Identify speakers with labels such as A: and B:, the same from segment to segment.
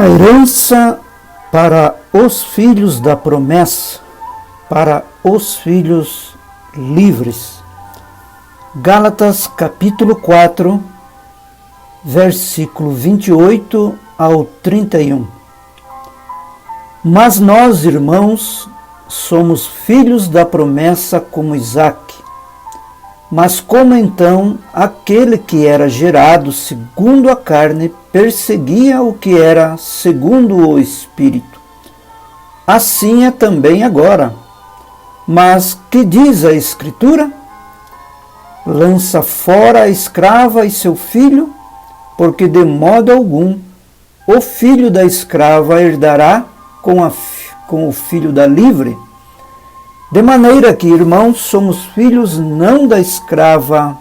A: A herança para os filhos da promessa, para os filhos livres. Gálatas capítulo 4, versículo 28 ao 31. Mas nós, irmãos, somos filhos da promessa como Isaque. Mas como então aquele que era gerado segundo a carne perseguia o que era segundo o Espírito? Assim é também agora. Mas que diz a Escritura? Lança fora a escrava e seu filho, porque de modo algum o filho da escrava herdará com o filho da livre. De maneira que, irmãos, somos filhos não da escrava,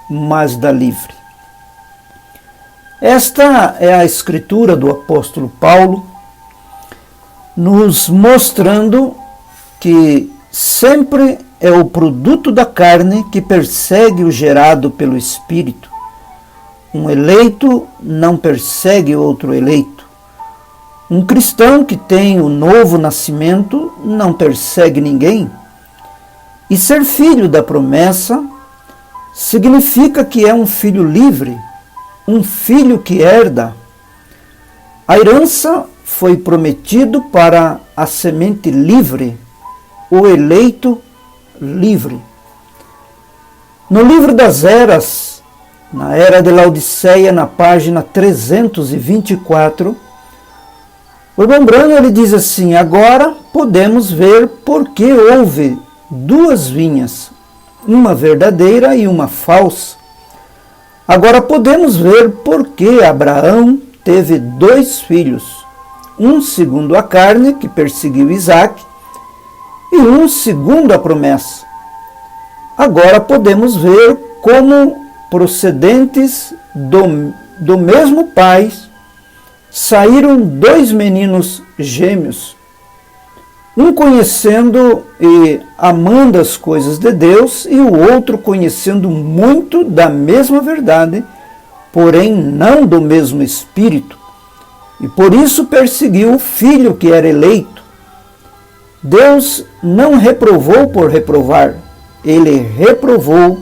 A: mas da livre. Esta é a escritura do apóstolo Paulo, nos mostrando que sempre é o produto da carne que persegue o gerado pelo Espírito. Um eleito não persegue outro eleito. Um cristão que tem o novo nascimento não persegue ninguém. E ser filho da promessa significa que é um filho livre, um filho que herda. A herança foi prometido para a semente livre, o eleito livre. No livro das eras, na era de Laodiceia, na página 324, o irmão Branham ele diz assim: agora podemos ver por que houve duas vinhas, uma verdadeira e uma falsa. Agora podemos ver por que Abraão teve dois filhos, um segundo a carne, que perseguiu Isaque, e um segundo a promessa. Agora podemos ver como procedentes do mesmo pai saíram dois meninos gêmeos, um conhecendo e amando as coisas de Deus e o outro conhecendo muito da mesma verdade, porém não do mesmo Espírito, e por isso perseguiu o filho que era eleito. Deus não reprovou por reprovar, ele reprovou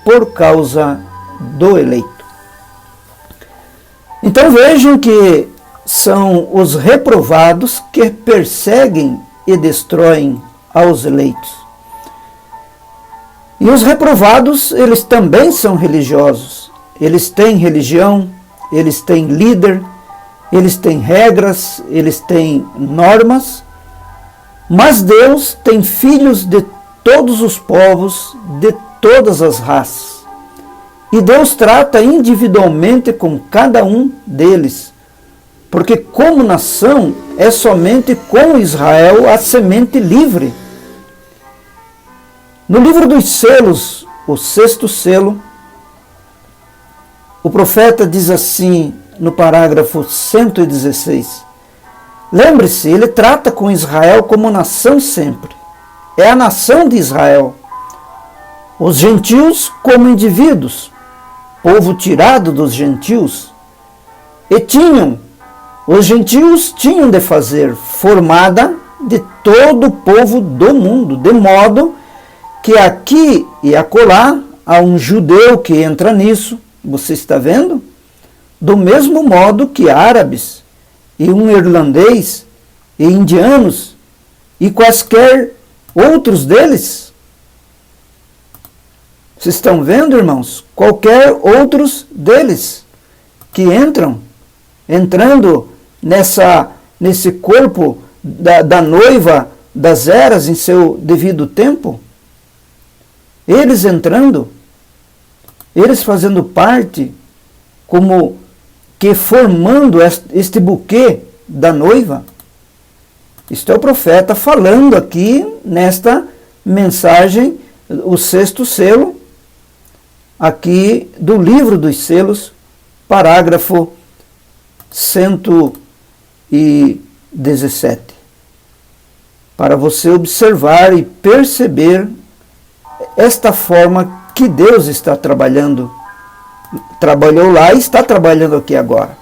A: por causa do eleito. Então vejam que são os reprovados que perseguem e destroem aos eleitos. E os reprovados, eles também são religiosos. Eles têm religião, eles têm líder, eles têm regras, eles têm normas, mas Deus tem filhos de todos os povos, de todas as raças. E Deus trata individualmente com cada um deles, porque como nação é somente com Israel a semente livre. No livro dos selos, o 6º selo, o profeta diz assim no parágrafo 116, lembre-se, ele trata com Israel como nação sempre, é a nação de Israel, os gentios como indivíduos, povo tirado dos gentios, e os gentios tinham de fazer formada de todo o povo do mundo, de modo que aqui e acolá há um judeu que entra nisso, você está vendo? Do mesmo modo que árabes, e um irlandês, e indianos, e quaisquer outros deles. Vocês estão vendo, irmãos? Qualquer outros deles que entrando nesse corpo da noiva das eras em seu devido tempo, eles entrando, eles fazendo parte, como que formando este buquê da noiva. Isto é o profeta falando aqui nesta mensagem, o 6º selo, aqui do livro dos selos, parágrafo 117. Para você observar e perceber esta forma que Deus está trabalhando. Trabalhou lá e está trabalhando aqui agora.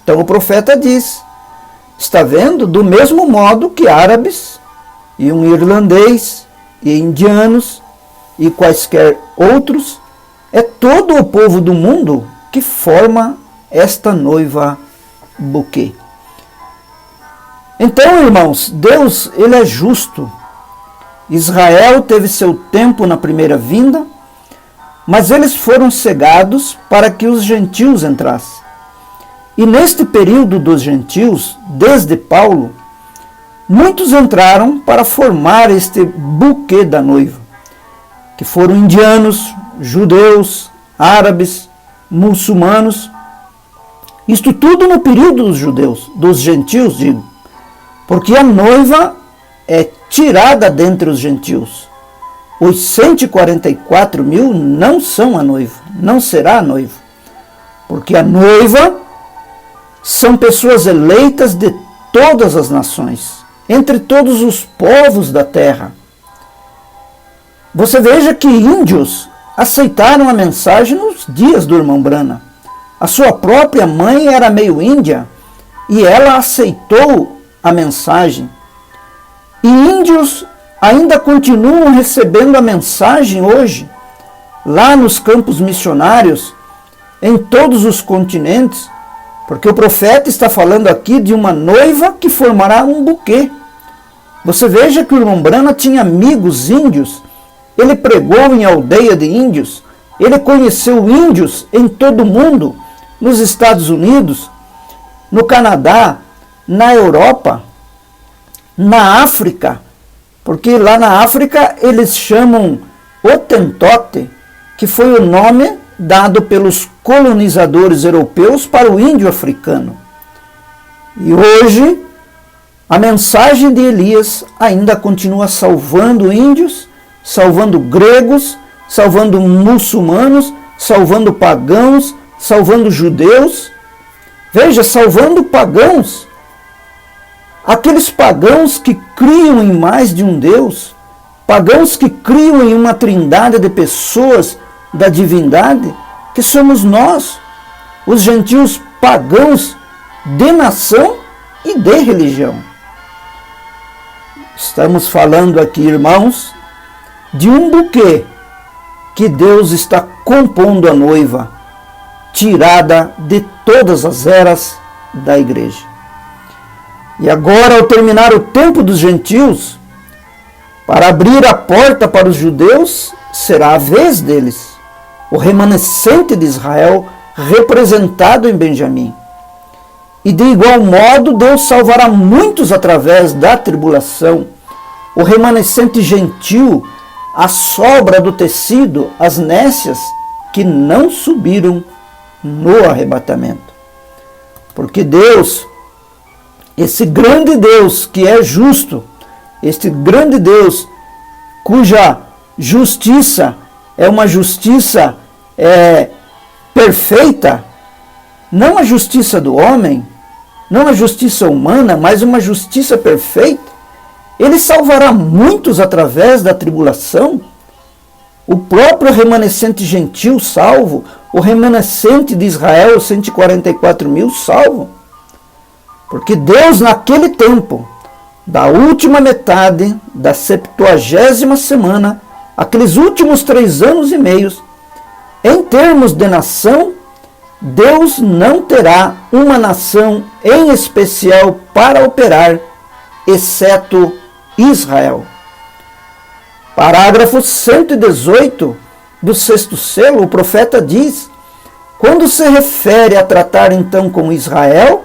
A: Então o profeta diz: Está vendo? Do mesmo modo que árabes, e um irlandês, e indianos, e quaisquer outros, é todo o povo do mundo que forma esta noiva buquê. Então, irmãos, Deus, ele é justo. Israel teve seu tempo na primeira vinda, mas eles foram cegados para que os gentios entrassem. E neste período dos gentios, desde Paulo, muitos entraram para formar este buquê da noiva, que foram indianos, judeus, árabes, muçulmanos. Isto tudo no período dos judeus, dos gentios, digo, porque a noiva é tirada dentre os gentios. Os 144 mil não são a noiva, não será a noiva, porque a noiva são pessoas eleitas de todas as nações, entre todos os povos da terra. Você veja que índios aceitaram a mensagem nos dias do irmão Brana. A sua própria mãe era meio índia e ela aceitou a mensagem. E índios ainda continuam recebendo a mensagem hoje, lá nos campos missionários, em todos os continentes, porque o profeta está falando aqui de uma noiva que formará um buquê. Você veja que o irmão Brana tinha amigos índios, ele pregou em aldeia de índios, ele conheceu índios em todo o mundo, nos Estados Unidos, no Canadá, na Europa, na África, porque lá na África eles chamam Hottentote, que foi o nome dado pelos colonizadores europeus para o índio africano. E hoje, a mensagem de Elias ainda continua salvando índios, salvando gregos, salvando muçulmanos, salvando pagãos, salvando judeus. Veja, salvando pagãos. Aqueles pagãos que criam em mais de um Deus, pagãos que criam em uma trindade de pessoas da divindade, que somos nós, os gentios pagãos de nação e de religião. Estamos falando aqui, irmãos, de um buquê que Deus está compondo a noiva, tirada de todas as eras da igreja. E agora, ao terminar o tempo dos gentios, para abrir a porta para os judeus, será a vez deles, o remanescente de Israel, representado em Benjamim. E de igual modo, Deus salvará muitos através da tribulação, o remanescente gentil, a sobra do tecido, as nécias que não subiram no arrebatamento. Porque Deus, esse grande Deus que é justo, este grande Deus cuja justiça é uma justiça perfeita, não a justiça do homem, não a justiça humana, mas uma justiça perfeita, ele salvará muitos através da tribulação. O próprio remanescente gentil salvo, o remanescente de Israel, 144 mil salvo. Porque Deus, naquele tempo, da última metade da 70ª semana, aqueles últimos 3 anos e meio, em termos de nação, Deus não terá uma nação em especial para operar, exceto Israel. Parágrafo 118 do 6º selo, o profeta diz, quando se refere a tratar então com Israel,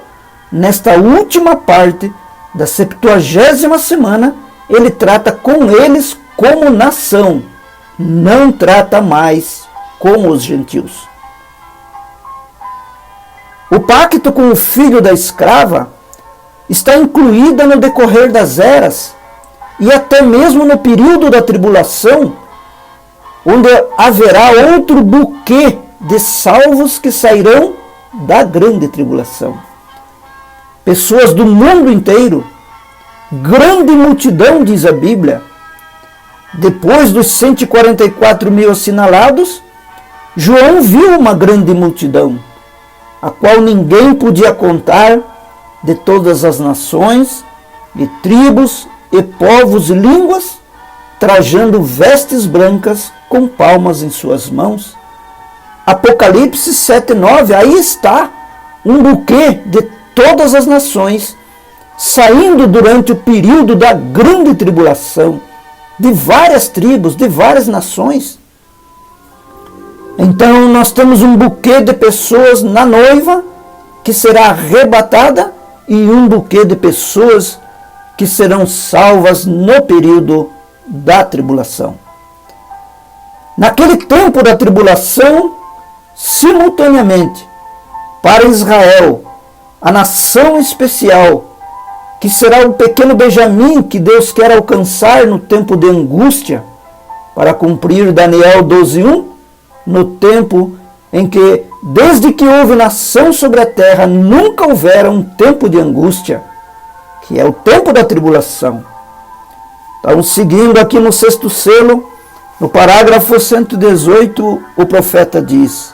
A: nesta última parte da 70ª semana, ele trata com eles como nação, não trata mais com os gentios. O pacto com o filho da escrava está incluída no decorrer das eras e até mesmo no período da tribulação, onde haverá outro buquê de salvos que sairão da grande tribulação. Pessoas do mundo inteiro, grande multidão, diz a Bíblia. Depois dos 144 mil assinalados, João viu uma grande multidão, a qual ninguém podia contar, de todas as nações, de tribos e povos e línguas, trajando vestes brancas com palmas em suas mãos. Apocalipse 7:9, aí está um buquê de todas as nações, saindo durante o período da grande tribulação, de várias tribos, de várias nações. Então nós temos um buquê de pessoas na noiva, que será arrebatada, e um buquê de pessoas que serão salvas no período da tribulação. Naquele tempo da tribulação, simultaneamente, para Israel, a nação especial, que será o pequeno Benjamim que Deus quer alcançar no tempo de angústia, para cumprir Daniel 12:1, no tempo em que, desde que houve nação sobre a terra, nunca houvera um tempo de angústia, que é o tempo da tribulação. Então, seguindo aqui no 6º selo, no parágrafo 118, o profeta diz: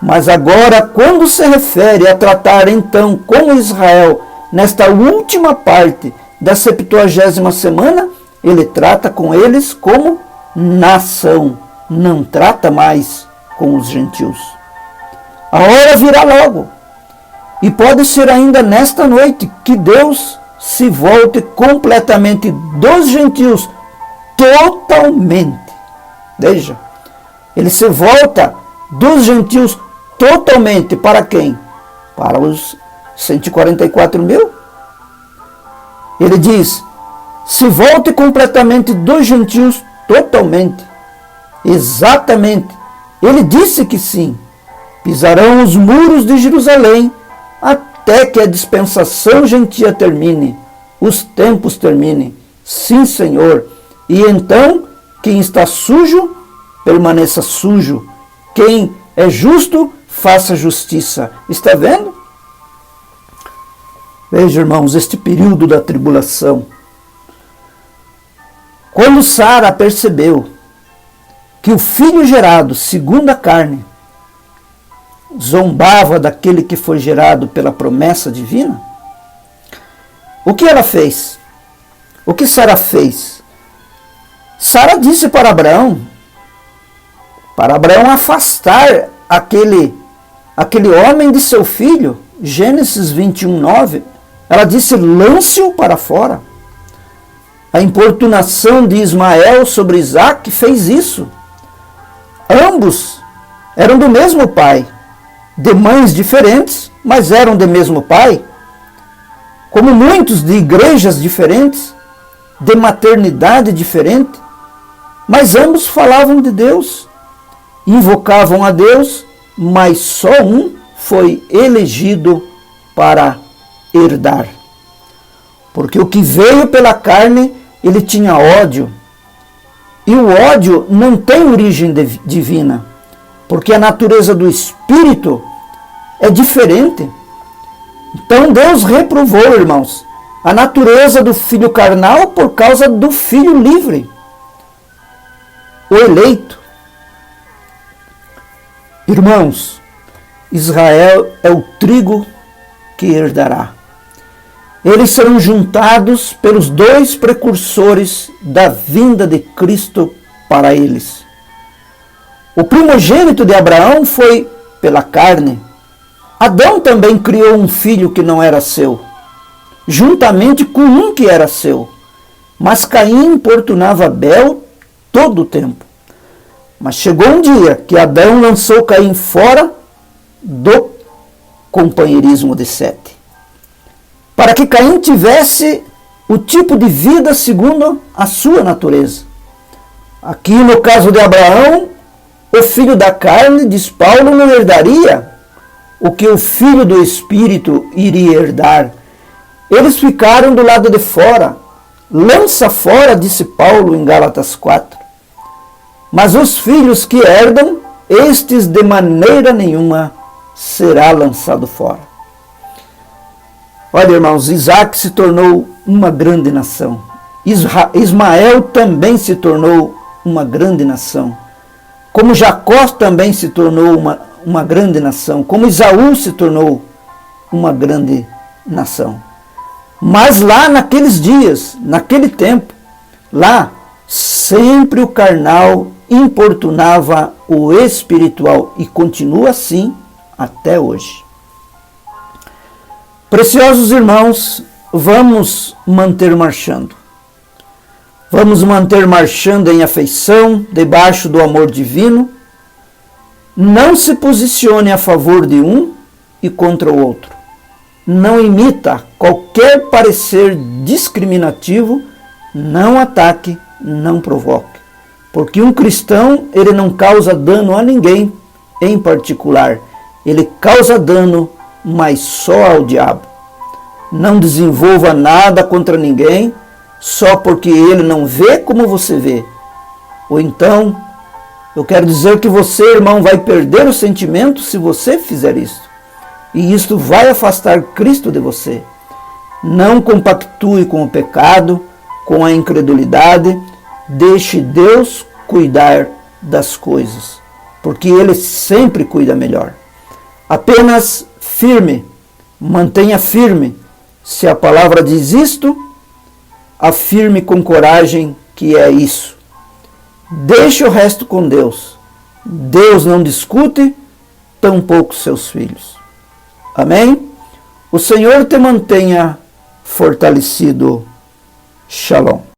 A: mas agora, quando se refere a tratar então com Israel nesta última parte da 70ª semana, ele trata com eles como nação, não trata mais com os gentios. A hora virá logo, e pode ser ainda nesta noite, que Deus se volte completamente dos gentios, totalmente. Veja, ele se volta dos gentios totalmente para quem? Para os 144 mil. Ele diz, se volte completamente dos gentios totalmente. Exatamente. Ele disse que sim. Pisarão os muros de Jerusalém até que a dispensação gentia termine, os tempos terminem. Sim, Senhor. E então, quem está sujo, permaneça sujo. Quem é justo, faça justiça. Está vendo? Veja, irmãos, este período da tribulação. Quando Sara percebeu que o filho gerado segundo a carne zombava daquele que foi gerado pela promessa divina, o que ela fez? O que Sara fez? Sara disse para Abraão afastar aquele homem de seu filho. Gênesis 21:9, ela disse, lance-o para fora. A importunação de Ismael sobre Isaque fez isso. Ambos eram do mesmo pai, de mães diferentes, mas eram do mesmo pai. Como muitos de igrejas diferentes, de maternidade diferente, mas ambos falavam de Deus, invocavam a Deus, mas só um foi elegido para herdar. Porque o que veio pela carne, ele tinha ódio. E o ódio não tem origem divina, porque a natureza do Espírito é diferente. Então Deus reprovou, irmãos, a natureza do filho carnal por causa do filho livre, o eleito. Irmãos, Israel é o trigo que herdará. Eles serão juntados pelos dois precursores da vinda de Cristo para eles. O primogênito de Abraão foi pela carne. Adão também criou um filho que não era seu, juntamente com um que era seu. Mas Caim importunava Abel todo o tempo. Mas chegou um dia que Adão lançou Caim fora do companheirismo de Sete, para que Caim tivesse o tipo de vida segundo a sua natureza. Aqui no caso de Abraão, o filho da carne, diz Paulo, não herdaria o que o filho do Espírito iria herdar. Eles ficaram do lado de fora. Lança fora, disse Paulo em Gálatas 4. Mas os filhos que herdam, estes de maneira nenhuma será lançado fora. Olha, irmãos, Isaac se tornou uma grande nação. Ismael também se tornou uma grande nação. Como Jacó também se tornou uma grande nação. Como Esaú se tornou uma grande nação. Mas lá naqueles dias, naquele tempo, lá sempre o carnal importunava o espiritual e continua assim até hoje. Preciosos irmãos, vamos manter marchando. Vamos manter marchando em afeição, debaixo do amor divino. Não se posicione a favor de um e contra o outro. Não imita qualquer parecer discriminativo, não ataque, não provoque. Porque um cristão, ele não causa dano a ninguém em particular. Ele causa dano, mas só ao diabo. Não desenvolva nada contra ninguém, só porque ele não vê como você vê. Ou então, eu quero dizer que você, irmão, vai perder o sentimento se você fizer isso. E isto vai afastar Cristo de você. Não compactue com o pecado, com a incredulidade. Deixe Deus cuidar das coisas, porque Ele sempre cuida melhor. Apenas firme, mantenha firme. Se a palavra diz isto, afirme com coragem que é isso. Deixe o resto com Deus. Deus não discute, tampouco seus filhos. Amém? O Senhor te mantenha fortalecido. Shalom.